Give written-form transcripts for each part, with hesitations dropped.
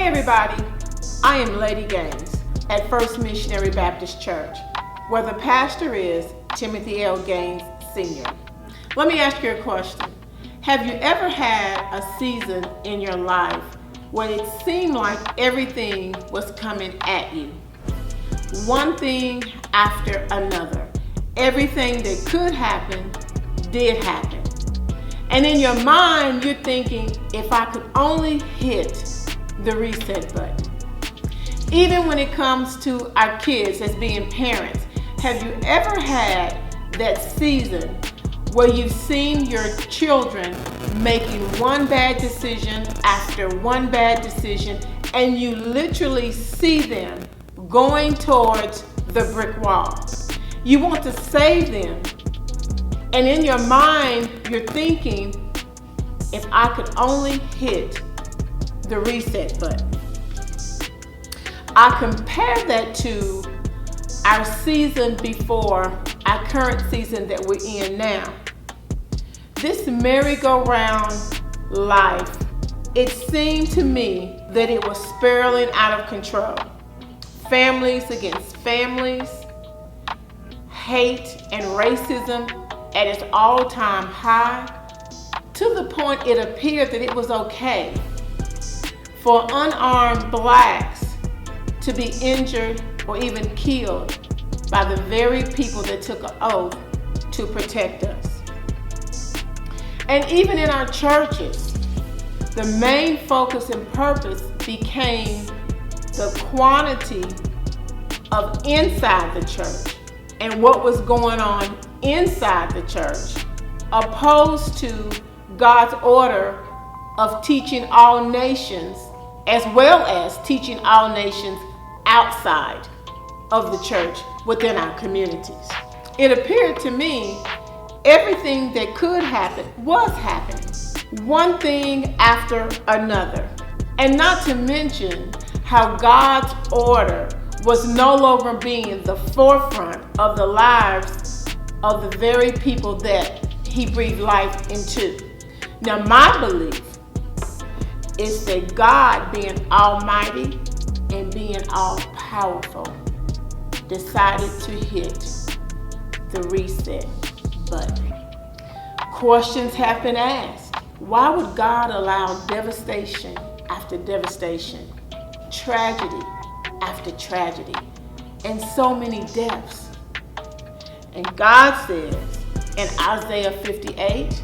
everybody, I am Lady Gaines at First Missionary Baptist Church, where the pastor is Timothy L. Gaines Sr. Let me ask you a question. Have you ever had a season in your life when it seemed like everything was coming at you? One thing after another. Everything that could happen did happen. And in your mind, you're thinking, if I could only hit the reset button. Even when it comes to our kids as being parents, have you ever had that season where you've seen your children making one bad decision after one bad decision, and you literally see them going towards the brick wall? You want to save them, and in your mind, you're thinking, if I could only hit the reset button. I compare that to our season before our current season that we're in now. This merry-go-round life, it seemed to me that it was spiraling out of control. Families against families, hate and racism at its all-time high, to the point it appeared that it was okay for unarmed blacks to be injured or even killed by the very people that took an oath to protect us. And even in our churches, the main focus and purpose became the quantity of inside the church and what was going on inside the church, opposed to God's order of teaching all nations, as well as teaching all nations outside of the church within our communities. It appeared to me everything that could happen was happening, one thing after another. And not to mention how God's order was no longer being the forefront of the lives of the very people that He breathed life into. Now, my belief is that God, being almighty and being all-powerful, decided to hit the reset button. Questions have been asked. Why would God allow devastation after devastation, tragedy after tragedy, and so many deaths? And God says in Isaiah 58,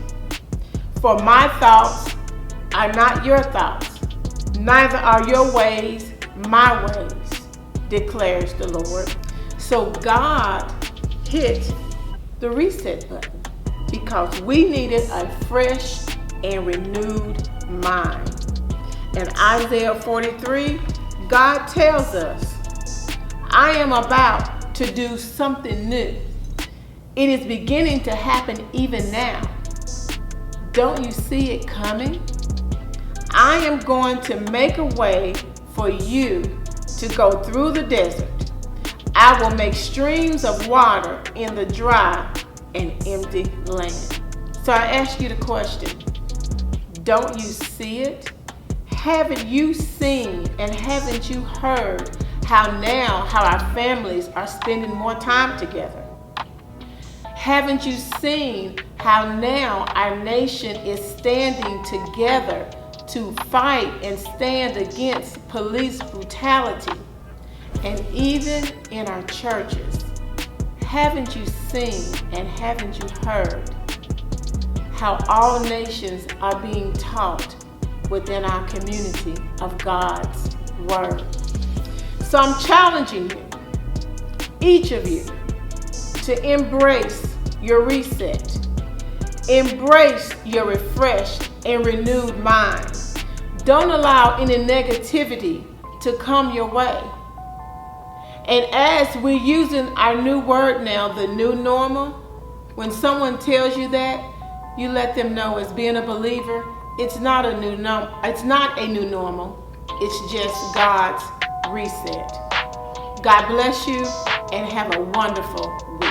"For my thoughts are not your thoughts, neither are your ways my ways, declares the Lord." So God hit the reset button because we needed a fresh and renewed mind. In Isaiah 43, God tells us, "I am about to do something new. It is beginning to happen even now. Don't you see it coming? I am going to make a way for you to go through the desert. I will make streams of water in the dry and empty land." So I ask you the question, don't you see it? Haven't you seen and haven't you heard how our families are spending more time together? Haven't you seen how now our nation is standing together to fight and stand against police brutality? And even in our churches, haven't you seen and haven't you heard how all nations are being taught within our community of God's Word? So I'm challenging you, each of you, to embrace your reset. Embrace your refreshed and renewed mind. Don't allow any negativity to come your way. And as we're using our new word now, the new normal, when someone tells you that, you let them know, as being a believer, it's not a new normal. It's just God's reset. God bless you and have a wonderful week.